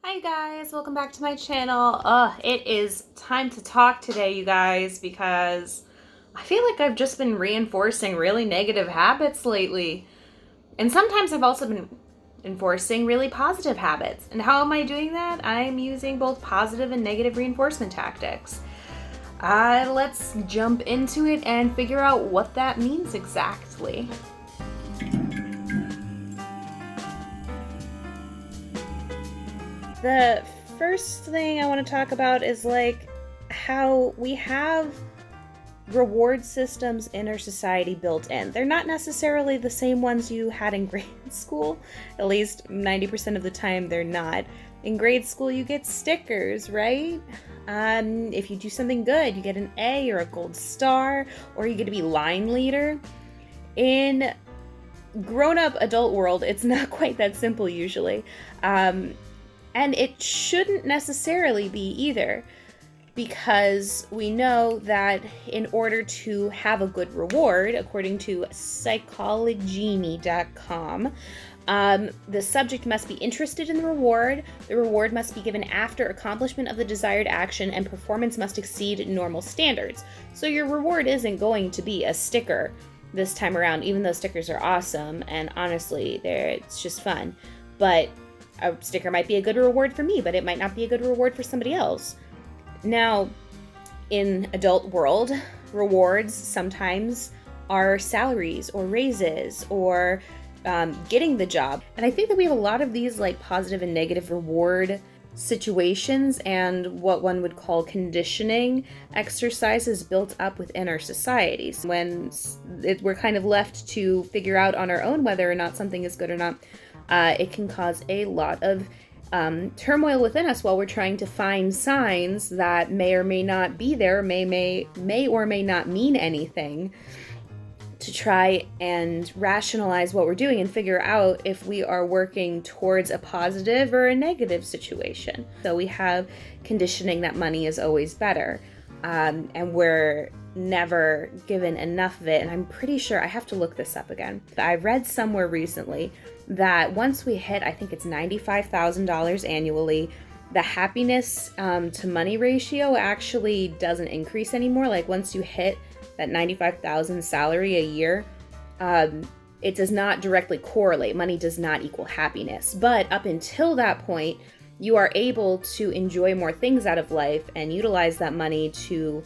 Hi guys, welcome back to my channel. It is time to talk today, you guys, because I feel like I've just been reinforcing really negative habits lately. And sometimes I've also been enforcing really positive habits. And how am I doing that? I'm using both positive and negative reinforcement tactics. Let's jump into it and figure out what that means exactly. The first thing I want to talk about is how we have reward systems in our society built in. They're not necessarily the same ones you had in grade school. At least 90% of the time they're not. In grade school you get stickers, right? If you do something good, you get an A or a gold star, or you get to be line leader. In grown-up adult world, it's not quite that simple usually. And it shouldn't necessarily be either, because we know that in order to have a good reward, according to psychologini.com, the subject must be interested in the reward must be given after accomplishment of the desired action, and performance must exceed normal standards. So your reward isn't going to be a sticker this time around, even though stickers are awesome, and honestly, it's just fun. But a sticker might be a good reward for me, but it might not be a good reward for somebody else. Now, in adult world, rewards sometimes are salaries or raises or getting the job. And I think that we have a lot of these positive and negative reward situations and what one would call conditioning exercises built up within our societies. When we're kind of left to figure out on our own whether or not something is good or not, it can cause a lot of turmoil within us while we're trying to find signs that may or may not be there, may or may not mean anything, to try and rationalize what we're doing and figure out if we are working towards a positive or a negative situation. So we have conditioning that money is always better, and we're never given enough of it. And I'm pretty sure, I have to look this up again, I read somewhere recently that once we hit, I think it's $95,000 annually, the happiness to money ratio actually doesn't increase anymore. Like once you hit that $95,000 salary a year, it does not directly correlate. Money does not equal happiness. But up until that point, you are able to enjoy more things out of life and utilize that money to,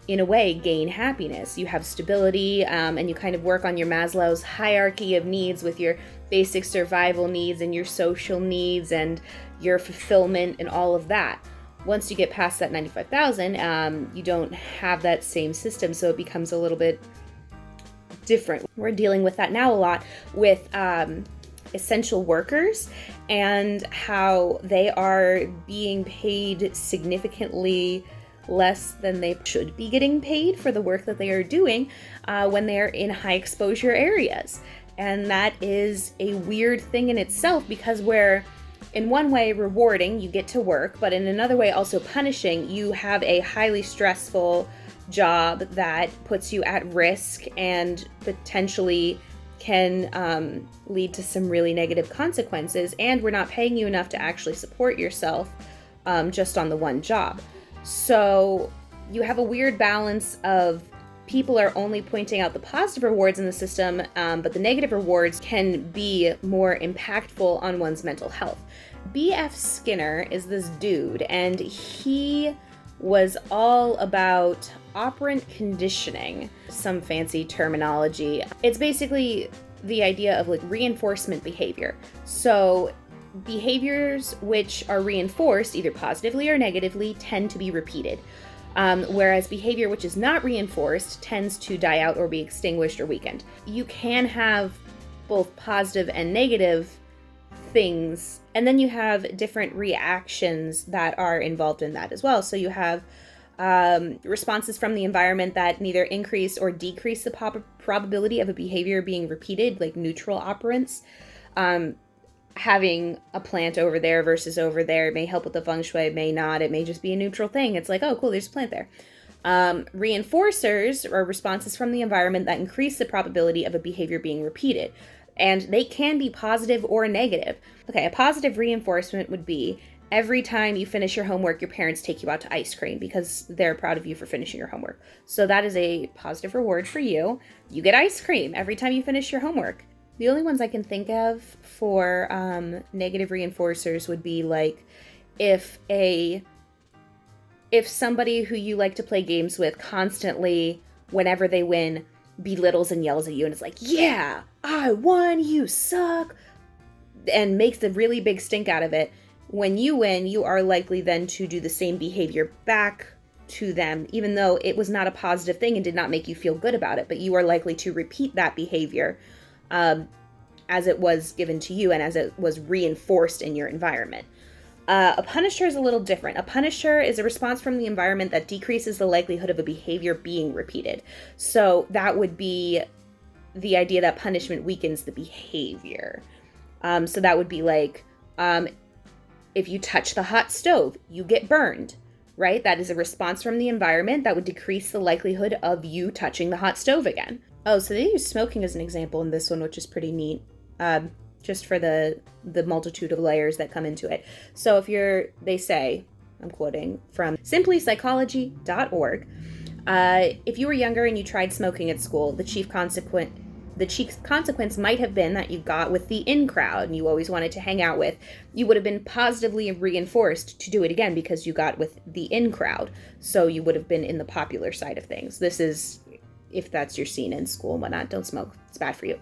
in a way, gain happiness. You have stability, and you kind of work on your Maslow's hierarchy of needs with your basic survival needs and your social needs and your fulfillment and all of that. Once you get past that 95,000, you don't have that same system, so it becomes a little bit different. We're dealing with that now a lot with essential workers and how they are being paid significantly less than they should be getting paid for the work that they are doing when they're in high exposure areas. And that is a weird thing in itself, because we're in one way rewarding, you get to work, but in another way also punishing. You have a highly stressful job that puts you at risk and potentially can lead to some really negative consequences, and we're not paying you enough to actually support yourself just on the one job. So you have a weird balance of people are only pointing out the positive rewards in the system, but the negative rewards can be more impactful on one's mental health. B.F. Skinner is this dude, and he was all about operant conditioning, some fancy terminology. It's basically the idea of reinforcement behavior. So behaviors which are reinforced either positively or negatively tend to be repeated. Whereas behavior which is not reinforced tends to die out or be extinguished or weakened. You can have both positive and negative things, and then you have different reactions that are involved in that as well. So you have responses from the environment that neither increase or decrease the probability of a behavior being repeated, like neutral operants. Having a plant over there versus over there, it may help with the feng shui, it may not, it may just be a neutral thing. It's like, oh cool, there's a plant there. Reinforcers are responses from the environment that increase the probability of a behavior being repeated. And they can be positive or negative. Okay, a positive reinforcement would be every time you finish your homework, your parents take you out to ice cream because they're proud of you for finishing your homework. So that is a positive reward for you. You get ice cream every time you finish your homework. The only ones I can think of for negative reinforcers would be like if somebody who you like to play games with constantly, whenever they win, belittles and yells at you and is like, yeah, I won, you suck, and makes a really big stink out of it. When you win, you are likely then to do the same behavior back to them, even though it was not a positive thing and did not make you feel good about it, but you are likely to repeat that behavior as it was given to you and as it was reinforced in your environment. A punisher is a little different. A punisher is a response from the environment that decreases the likelihood of a behavior being repeated. So that would be the idea that punishment weakens the behavior. So that would be like, if you touch the hot stove, you get burned, right? That is a response from the environment that would decrease the likelihood of you touching the hot stove again. Oh, so they use smoking as an example in this one, which is pretty neat. Just for the multitude of layers that come into it. So they say, I'm quoting from simplypsychology.org, if you were younger and you tried smoking at school, the chief consequence might have been that you got with the in crowd and you always wanted to hang out with. You would have been positively reinforced to do it again because you got with the in crowd. So you would have been in the popular side of things. This is, if that's your scene in school and whatnot, don't smoke. It's bad for you.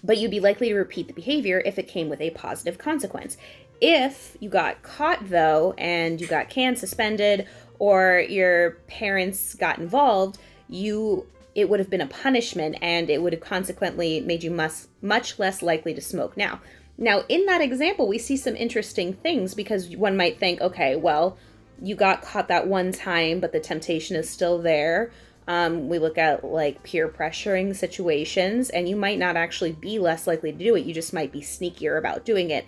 But you'd be likely to repeat the behavior if it came with a positive consequence. If you got caught, though, and you got canned, suspended, or your parents got involved, it would have been a punishment, and it would have consequently made you much less likely to smoke. Now, in that example, we see some interesting things, because one might think, okay, well, you got caught that one time, but the temptation is still there. We look at like peer pressuring situations, and you might not actually be less likely to do it. You just might be sneakier about doing it.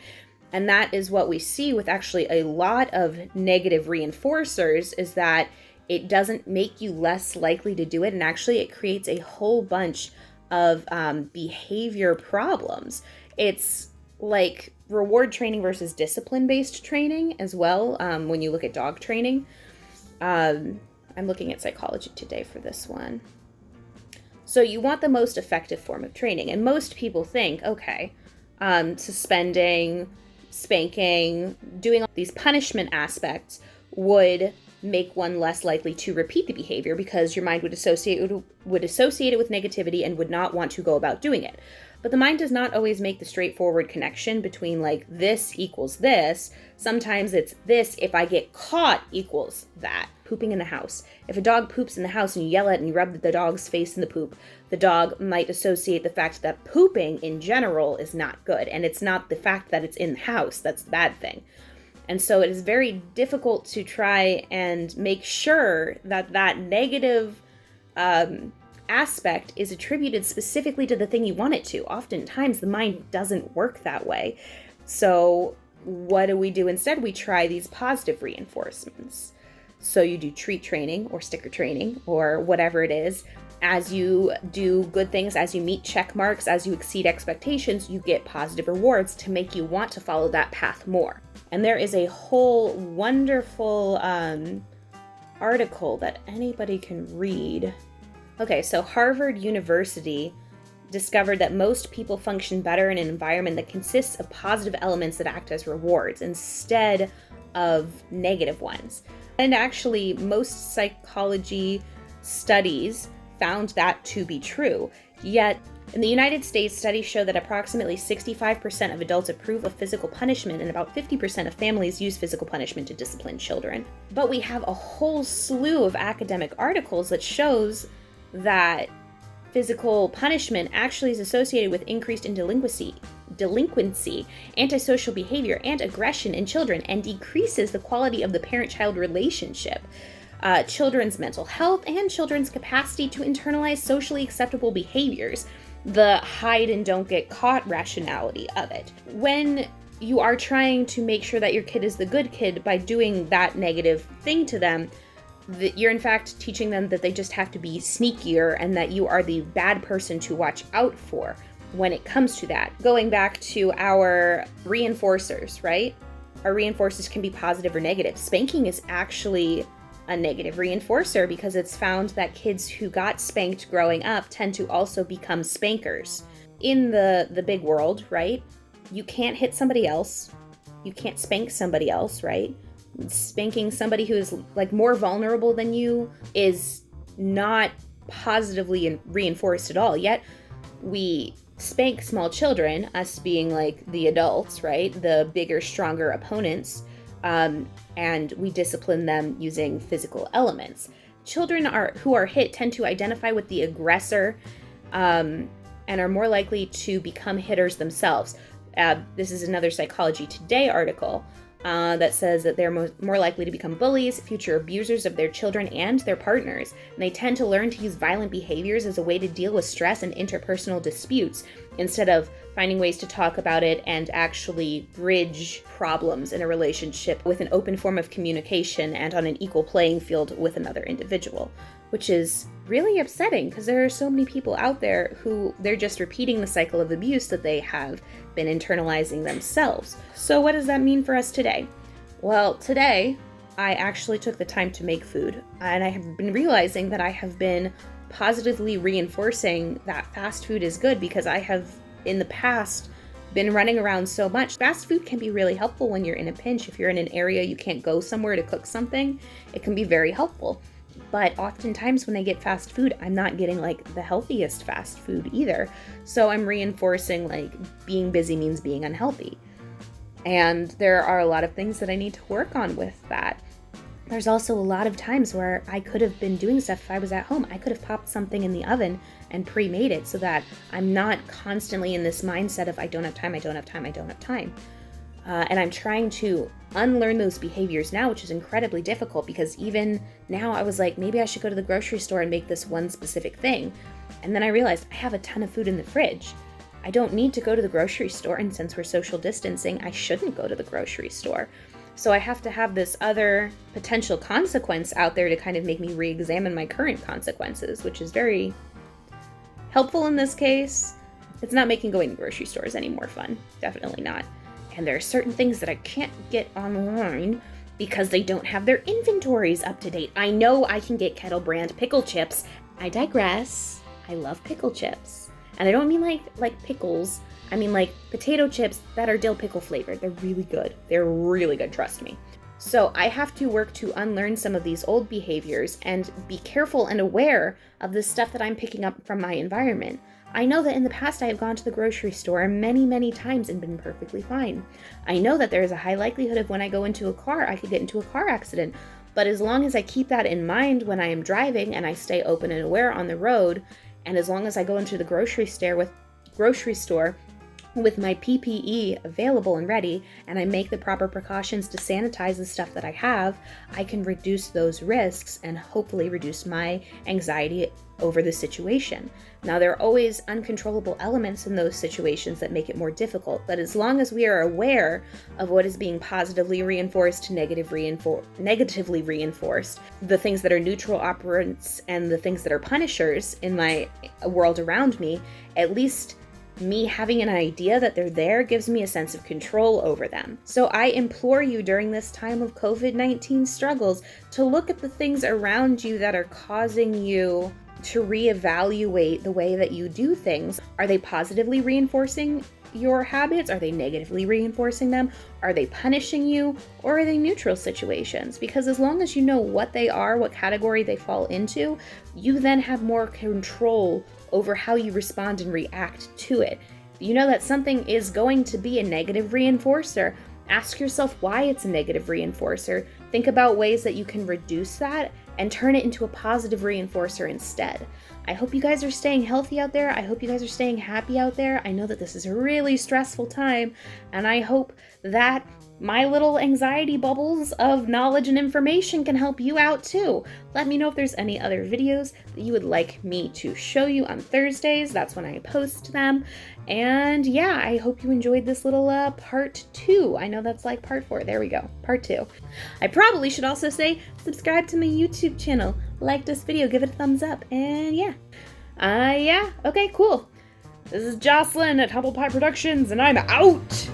And that is what we see with actually a lot of negative reinforcers, is that it doesn't make you less likely to do it. And actually it creates a whole bunch of behavior problems. It's like reward training versus discipline-based training as well. When you look at dog training, I'm looking at Psychology Today for this one. So you want the most effective form of training. And most people think, okay, suspending, spanking, doing all these punishment aspects would make one less likely to repeat the behavior because your mind would associate it with negativity and would not want to go about doing it. But the mind does not always make the straightforward connection between like this equals this. Sometimes it's this if I get caught equals that. Pooping in the house. If a dog poops in the house and you yell at it and you rub the dog's face in the poop, the dog might associate the fact that pooping in general is not good. And it's not the fact that it's in the house that's the bad thing. And so it is very difficult to try and make sure that that negative aspect is attributed specifically to the thing you want it to. Oftentimes the mind doesn't work that way. So what do we do instead? We try these positive reinforcements. So you do treat training or sticker training or whatever it is. As you do good things, as you meet check marks, as you exceed expectations, you get positive rewards to make you want to follow that path more. And there is a whole wonderful article that anybody can read. Okay, so Harvard University discovered that most people function better in an environment that consists of positive elements that act as rewards instead of negative ones. And actually, most psychology studies found that to be true. Yet, in the United States, studies show that approximately 65% of adults approve of physical punishment and about 50% of families use physical punishment to discipline children. But we have a whole slew of academic articles that shows that physical punishment actually is associated with increased in delinquency, antisocial behavior, and aggression in children, and decreases the quality of the parent-child relationship, children's mental health, and children's capacity to internalize socially acceptable behaviors, the hide and don't get caught rationality of it. When you are trying to make sure that your kid is the good kid by doing that negative thing to them, that you're in fact teaching them that they just have to be sneakier and that you are the bad person to watch out for when it comes to that. Going back to our reinforcers, right? our reinforcers can be positive or negative. Spanking is actually a negative reinforcer because it's found that kids who got spanked growing up tend to also become spankers. In the big world, right? You can't hit somebody else. You can't spank somebody else, right? Spanking somebody who is like more vulnerable than you is not positively reinforced at all. Yet we spank small children, us being like the adults, right? The bigger, stronger opponents, and we discipline them using physical elements. Children who are hit tend to identify with the aggressor and are more likely to become hitters themselves. This is another Psychology Today article that says that they're more likely to become bullies, future abusers of their children and their partners. And they tend to learn to use violent behaviors as a way to deal with stress and interpersonal disputes instead of finding ways to talk about it and actually bridge problems in a relationship with an open form of communication and on an equal playing field with another individual, which is really upsetting because there are so many people out there who they're just repeating the cycle of abuse that they have been internalizing themselves. So what does that mean for us today? Well, today I actually took the time to make food, and I have been realizing that I have been positively reinforcing that fast food is good because I have in the past been running around so much. Fast food can be really helpful when you're in a pinch. If you're in an area you can't go somewhere to cook something, it can be very helpful. But oftentimes when I get fast food, I'm not getting like the healthiest fast food either. So I'm reinforcing like being busy means being unhealthy. And there are a lot of things that I need to work on with that. There's also a lot of times where I could have been doing stuff if I was at home. I could have popped something in the oven and pre-made it so that I'm not constantly in this mindset of I don't have time, I don't have time, I don't have time. And I'm trying to unlearn those behaviors now, which is incredibly difficult because even now I was like, maybe I should go to the grocery store and make this one specific thing. And then I realized I have a ton of food in the fridge. I don't need to go to the grocery store. And since we're social distancing, I shouldn't go to the grocery store. So I have to have this other potential consequence out there to kind of make me re-examine my current consequences, which is very helpful in this case. It's not making going to grocery stores any more fun. Definitely not. And there are certain things that I can't get online because they don't have their inventories up to date. I know I can get Kettle brand pickle chips. I digress. I love pickle chips. And I don't mean like pickles. I mean like potato chips that are dill pickle flavored. They're really good. They're really good, trust me. So I have to work to unlearn some of these old behaviors and be careful and aware of the stuff that I'm picking up from my environment. I know that in the past I have gone to the grocery store many, many times and been perfectly fine. I know that there is a high likelihood of when I go into a car, I could get into a car accident. But as long as I keep that in mind when I am driving and I stay open and aware on the road, and as long as I go into the grocery store with my PPE available and ready, and I make the proper precautions to sanitize the stuff that I have, I can reduce those risks and hopefully reduce my anxiety over the situation. Now, there are always uncontrollable elements in those situations that make it more difficult, but as long as we are aware of what is being positively reinforced, negatively reinforced, the things that are neutral operants and the things that are punishers in my world around me, at least me having an idea that they're there gives me a sense of control over them. So I implore you during this time of COVID-19 struggles to look at the things around you that are causing you to reevaluate the way that you do things. Are they positively reinforcing your habits? Are they negatively reinforcing them? Are they punishing you? Or are they neutral situations? Because as long as you know what they are, what category they fall into, you then have more control over how you respond and react to it. You know that something is going to be a negative reinforcer. Ask yourself why it's a negative reinforcer. Think about ways that you can reduce that and turn it into a positive reinforcer instead. I hope you guys are staying healthy out there. I hope you guys are staying happy out there. I know that this is a really stressful time, and I hope that my little anxiety bubbles of knowledge and information can help you out too. Let me know if there's any other videos that you would like me to show you on Thursdays. That's when I post them. And yeah, I hope you enjoyed this little part 2. I know that's like part 4. There we go. Part 2. I probably should also say subscribe to my YouTube channel. Like this video, give it a thumbs up, and yeah. Okay, cool. This is Jocelyn at Humble Pie Productions, and I'm out!